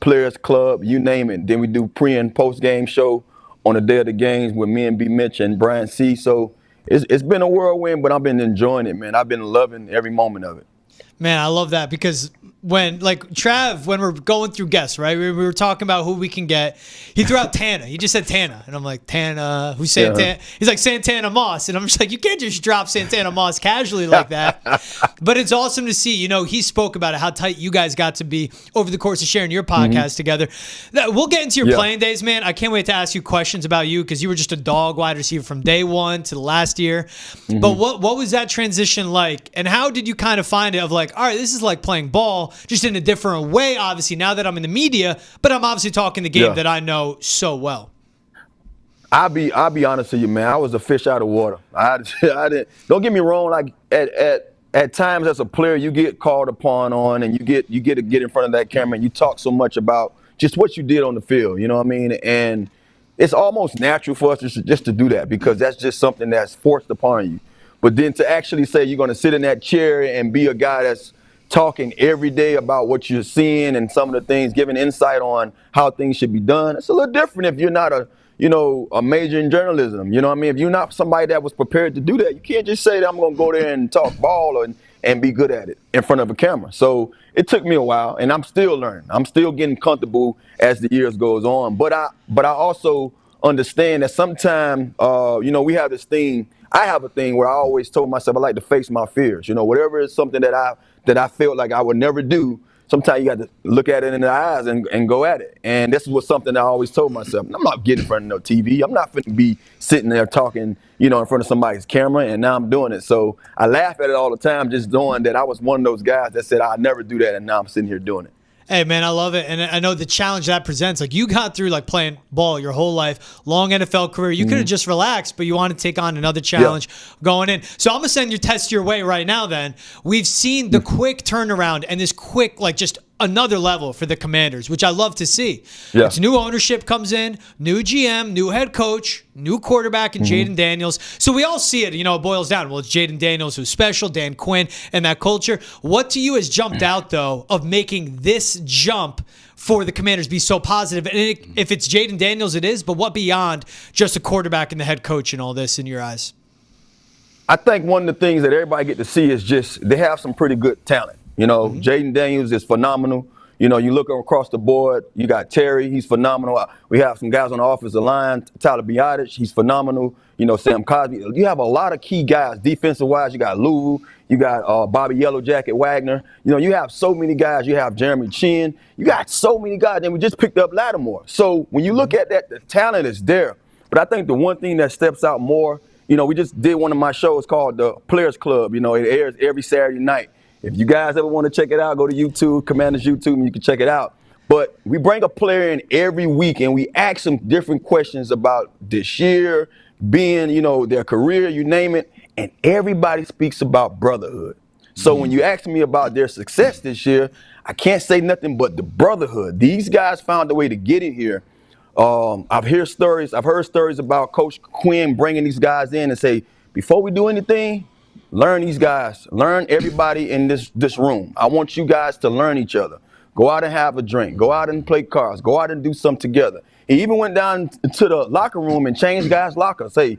Players Club, you name it. Then we do pre and post game show on the day of the games with me and B. Mitch and Brian C. So it's been a whirlwind, but I've been enjoying it, man. I've been loving every moment of it. Man, I love that because when we're going through guests, right? We were talking about who we can get. He threw out Tana. He just said Tana. And I'm like, Tana, who's Santana? Yeah. He's like, Santana Moss. And I'm just like, you can't just drop Santana Moss casually like that. But it's awesome to see, he spoke about it, how tight you guys got to be over the course of sharing your podcast together. We'll get into your playing days, man. I can't wait to ask you questions about you because you were just a dog wide receiver from day one to the last year. But what was that transition like? And how did you kind of find it of like, all right, this is like playing ball, just in a different way, obviously, now that I'm in the media, but I'm obviously talking the game that I know so well. I'll be honest with you, man. I was a fish out of water. I didn't. Don't get me wrong. Like at times as a player, you get called upon on, and you get to get in front of that camera, and you talk so much about just what you did on the field. You know what I mean? And it's almost natural for us just to do that because that's just something that's forced upon you. But then to actually say you're going to sit in that chair and be a guy that's talking every day about what you're seeing and some of the things, giving insight on how things should be done. It's a little different if you're not a major in journalism. You know what I mean? If you're not somebody that was prepared to do that, you can't just say that I'm going to go there and talk ball and be good at it in front of a camera. So it took me a while, and I'm still learning. I'm still getting comfortable as the years goes on. But I also understand that sometimes, we have this thing. I have a thing where I always told myself I like to face my fears. Whatever is something that I felt like I would never do, sometimes you got to look at it in the eyes and go at it. And this was something I always told myself. I'm not getting in front of no TV. I'm not going to be sitting there talking, in front of somebody's camera, and now I'm doing it. So I laugh at it all the time, just knowing that I was one of those guys that said I'd never do that, and now I'm sitting here doing it. Hey, man, I love it. And I know the challenge that presents. Like, you got through, like, playing ball your whole life, long NFL career. You could have just relaxed, but you want to take on another challenge going in. So I'm going to send your test your way right now then. We've seen the quick turnaround and this quick, like, just another level for the Commanders, which I love to see. Yeah. It's new ownership comes in, new GM, new head coach, new quarterback, and Jaden Daniels. So we all see it, it boils down. Well, it's Jaden Daniels who's special, Dan Quinn, and that culture. What to you has jumped out, though, of making this jump for the Commanders be so positive? And if it's Jaden Daniels, it is, but what beyond just a quarterback and the head coach and all this in your eyes? I think one of the things that everybody get to see is just they have some pretty good talent. Jaden Daniels is phenomenal. You look across the board, you got Terry, he's phenomenal. We have some guys on the offensive line, Tyler Biadasz, he's phenomenal. Sam Cosby. You have a lot of key guys. Defensive-wise, you got Lou, you got Bobby Yellow Jacket Wagner. You have so many guys. You have Jeremy Chin. You got so many guys. And we just picked up Lattimore. So when you look at that, the talent is there. But I think the one thing that steps out more, we just did one of my shows called the Players Club. It airs every Saturday night. If you guys ever want to check it out, go to YouTube, Commanders YouTube, and you can check it out. But we bring a player in every week, and we ask them different questions about this year, being, their career, you name it, and everybody speaks about brotherhood. So when you ask me about their success this year, I can't say nothing but the brotherhood. These guys found a way to get in here. I've heard stories about Coach Quinn bringing these guys in and say, before we do anything, learn these guys, learn everybody in this room. I want you guys to learn each other. Go out and have a drink. Go out and play cards. Go out and do something together. He even went down to the locker room and changed guys' lockers. Hey,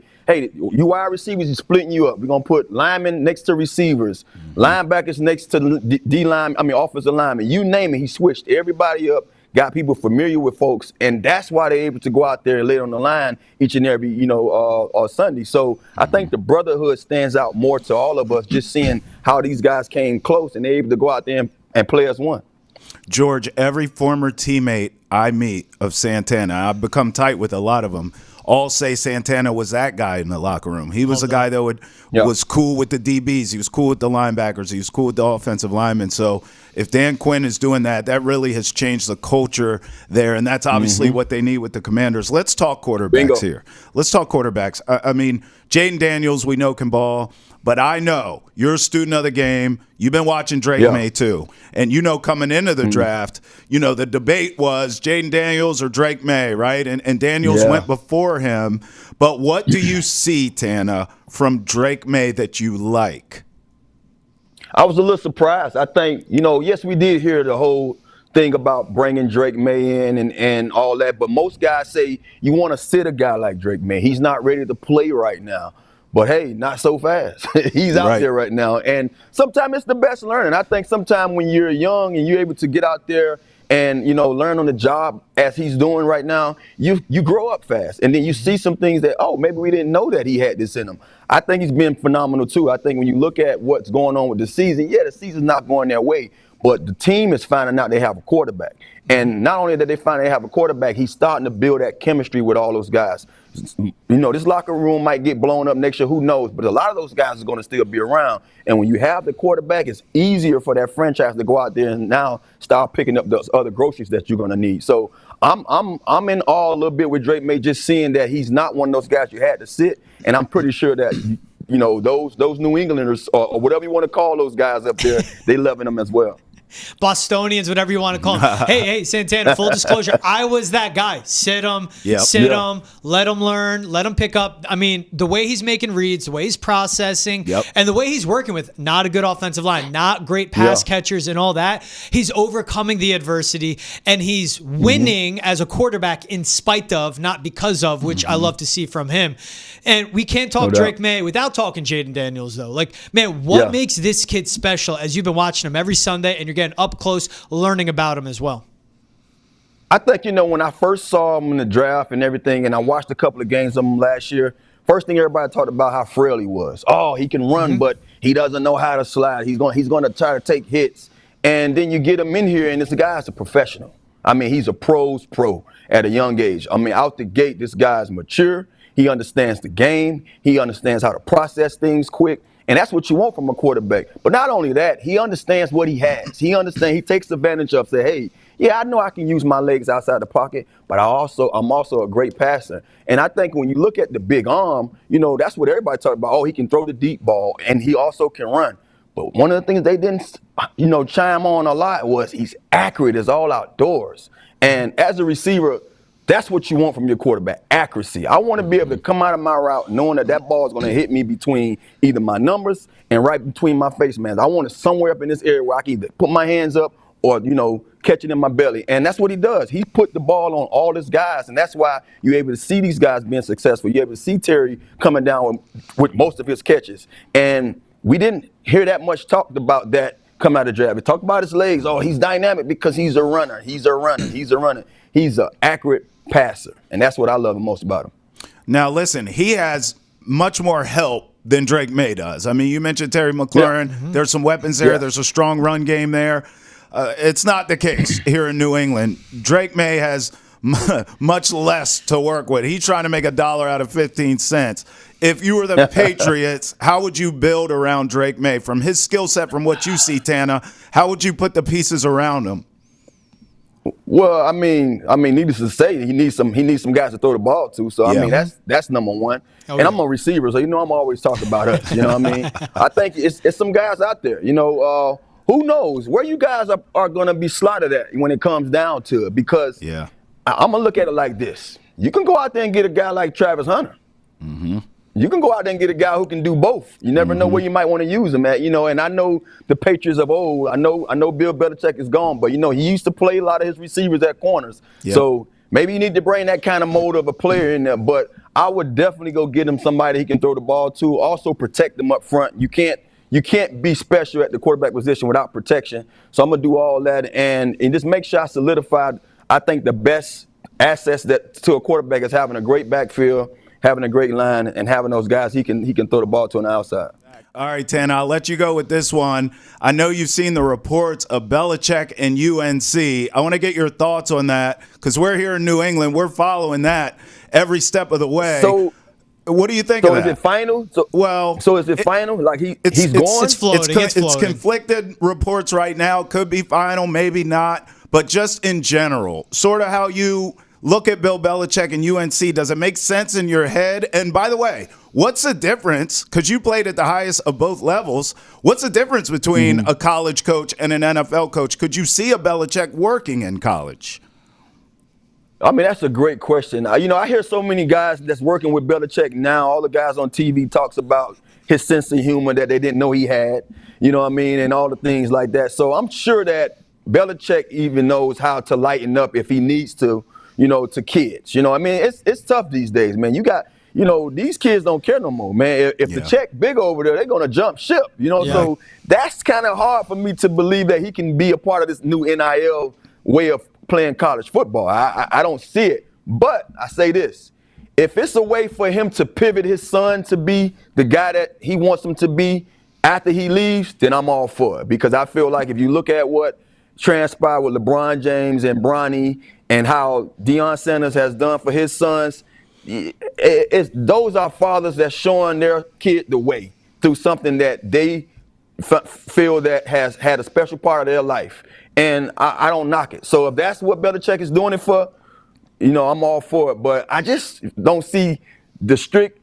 you wide receivers, he's splitting you up. We're going to put linemen next to receivers, linebackers next to offensive linemen. You name it, he switched everybody up, got people familiar with folks, and that's why they're able to go out there and lay on the line each and every, Sunday. So I think the brotherhood stands out more to all of us, just seeing how these guys came close and they're able to go out there and play as one. George, every former teammate I meet of Santana, I've become tight with a lot of them, all say Santana was that guy in the locker room. He was a guy that was cool with the DBs. He was cool with the linebackers. He was cool with the offensive linemen. So if Dan Quinn is doing that, that really has changed the culture there, and that's obviously what they need with the Commanders. Let's talk quarterbacks here. Let's talk quarterbacks. I mean, Jaden Daniels we know can ball, but I know you're a student of the game. You've been watching Drake May too. And you know coming into the draft, you know, the debate was Jaden Daniels or Drake May, right? And Daniels went before him. But what do you see, Tana, from Drake May that you like? I was a little surprised. I think, you know, yes, we did hear the whole thing about bringing Drake May in and all that, but most guys say you want to sit a guy like Drake May. He's not ready to play right now. But, hey, not so fast. He's out there right now. And sometimes it's the best learning. I think sometimes when you're young and you're able to get out there and, you know, learn on the job as he's doing right now, you grow up fast. And then you see some things that, oh, maybe we didn't know that he had this in him. I think he's been phenomenal, too. I think when you look at what's going on with the season, the season's not going their way. But the team is finding out they have a quarterback. And not only that they find they have a quarterback, he's starting to build that chemistry with all those guys. You know, this locker room might get blown up next year, who knows? But a lot of those guys are going to still be around. And when you have the quarterback, it's easier for that franchise to go out there and now start picking up those other groceries that you're going to need. So I'm in awe a little bit with Drake May, just seeing that he's not one of those guys you had to sit. And I'm pretty sure that, you know, those New Englanders or whatever you want to call those guys up there, they loving them as well. Bostonians, whatever you want to call them. Hey, Santana, full disclosure, I was that guy. Sit him, let him learn, let him pick up. I mean, the way he's making reads, the way he's processing, and the way he's working with not a good offensive line, not great pass catchers and all that. He's overcoming the adversity, and he's winning as a quarterback in spite of, not because of, which I love to see from him. And we can't talk Drake May without talking Jaden Daniels, though. Like, man, what makes this kid special as you've been watching him every Sunday and you're getting up close learning about him as well? I think, you know, when I first saw him in the draft and everything, and I watched a couple of games of him last year, first thing everybody talked about how frail he was. Oh, he can run, but he doesn't know how to slide. He's going to try to take hits. And then you get him in here, and this guy's a professional. I mean, he's a pro's pro at a young age. I mean, out the gate, this guy's mature. He understands the game. He understands how to process things quick. And that's what you want from a quarterback. But not only that, he understands what he has. He takes advantage of, say, hey, yeah, I know I can use my legs outside the pocket, but I'm also a great passer. And I think when you look at the big arm, you know, that's what everybody talks about. Oh, he can throw the deep ball, and he also can run. But one of the things they didn't, you know, chime on a lot was he's accurate as all outdoors. And as a receiver, that's what you want from your quarterback, accuracy. I want to be able to come out of my route knowing that ball is going to hit me between either my numbers and right between my face man. I want it somewhere up in this area where I can either put my hands up or, you know, catch it in my belly. And that's what he does. He put the ball on all his guys, and that's why you're able to see these guys being successful. You're able to see Terry coming down with most of his catches. And we didn't hear that much talked about that come out of the draft. We talked about his legs. Oh, he's dynamic because he's a runner. He's an accurate passer, and that's what I love most about him. Now, listen, he has much more help than Drake May does. I mean, you mentioned Terry McLaurin. There's some weapons there. There's a strong run game there. It's not the case here in New England. Drake May has much less to work with. He's trying to make $1 out of 15 cents. If you were the Patriots, how would you build around Drake May? From his skill set, from what you see, Tana, how would you put the pieces around him? Well, I mean, needless to say, he needs some guys to throw the ball to. So I mean, that's number one. And I'm a receiver, so you know I'm always talking about us. You know what I mean? I think it's some guys out there. You know, who knows where you guys are going to be slotted at when it comes down to it? Because I'm gonna look at it like this: you can go out there and get a guy like Travis Hunter. You can go out there and get a guy who can do both. You never know where you might want to use him at, you know. And I know the Patriots of old. I know Bill Belichick is gone, but you know he used to play a lot of his receivers at corners. So maybe you need to bring that kind of mold of a player in there. But I would definitely go get him somebody he can throw the ball to. Also protect them up front. You can't be special at the quarterback position without protection. So I'm gonna do all that and just make sure I solidify. I think the best assets to a quarterback is having a great backfield, having a great line, and having those guys he can throw the ball to on the outside. All right, Tana, I'll let you go with this one. I know you've seen the reports of Belichick and UNC. I want to get your thoughts on that because we're here in New England. We're following that every step of the way. So, what do you think of that? So is it final? So is it final? Like he's gone? It's floating. It's conflicted reports right now. Could be final, maybe not. But just in general, sort of how you look at Bill Belichick and UNC, does it make sense in your head? And by the way, what's the difference? Because you played at the highest of both levels. What's the difference between a college coach and an NFL coach? Could you see a Belichick working in college? I mean, that's a great question. I hear so many guys that's working with Belichick now. All the guys on TV talks about his sense of humor that they didn't know he had, you know what I mean, and all the things like that. So I'm sure that Belichick even knows how to lighten up if he needs to, to kids. I mean, it's tough these days, man. You got, these kids don't care no more, man. If the check big over there, they're going to jump ship, So that's kind of hard for me to believe that he can be a part of this new NIL way of playing college football. I don't see it. But I say this. If it's a way for him to pivot his son to be the guy that he wants him to be after he leaves, then I'm all for it. Because I feel like if you look at what transpired with LeBron James and Bronny and how Deion Sanders has done for his sons, those are fathers that's showing their kid the way through something that they feel that has had a special part of their life. And I don't knock it. So if that's what Belichick is doing it for, I'm all for it. But I just don't see the strict,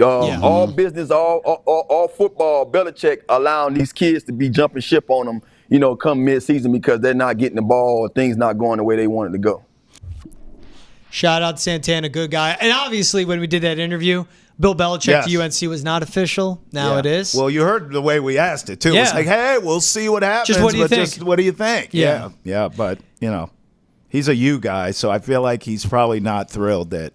all business, all football, Belichick allowing these kids to be jumping ship on them, come mid-season because they're not getting the ball or things not going the way they want it to go. Shout out to Santana, good guy. And obviously when we did that interview, Bill Belichick to UNC was not official. Now it is. Well, you heard the way we asked it, too. Yeah. It's like, hey, we'll see what happens. Just what do you think? Just what do you think? Yeah. Yeah, but, he's a U guy, so I feel like he's probably not thrilled that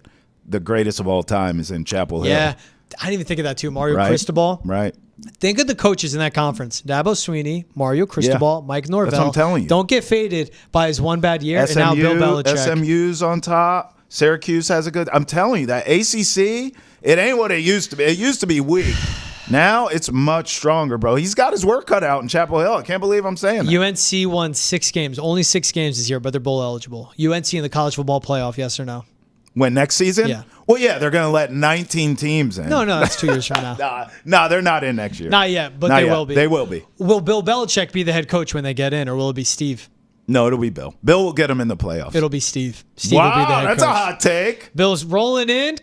the greatest of all time is in Chapel Hill. Yeah. I didn't even think of that, too. Mario Cristobal. Right. Think of the coaches in that conference. Dabo Sweeney, Mario Cristobal, Mike Norvell. That's what I'm telling you. Don't get faded by his one bad year, and now Bill Belichick. SMU's on top. Syracuse has a good – I'm telling you, that ACC, it ain't what it used to be. It used to be weak. Now it's much stronger, bro. He's got his work cut out in Chapel Hill. I can't believe I'm saying that. UNC won 6 games. Only 6 games this year, but they're bowl eligible. UNC in the college football playoff, yes or no? When, next season? Yeah. Well, yeah, they're going to let 19 teams in. No, that's 2 years from now. Nah, they're not in next year. Not yet, but will be. They will be. Will Bill Belichick be the head coach when they get in, or will it be Steve? No, it'll be Bill. Bill will get them in the playoffs. It'll be Steve. Steve will be the head coach. That's a hot take. Bill's rolling in,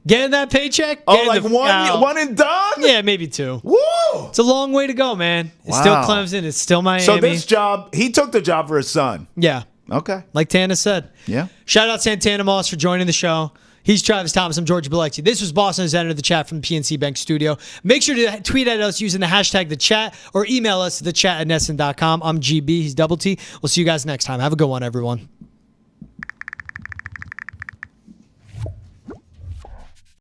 getting that paycheck. Oh, like one and done? Yeah, maybe 2. Woo! It's a long way to go, man. It's still Clemson. It's still Miami. So this job, he took the job for his son. Yeah. Okay. Like Tana said. Yeah. Shout out Santana Moss for joining the show. He's Travis Thomas. I'm George Bilecki. This was Boston has entered the chat from the PNC Bank studio. Make sure to tweet at us using the hashtag #TheChat or email us at thechat@nesn.com. I'm GB. He's Double T. We'll see you guys next time. Have a good one, everyone.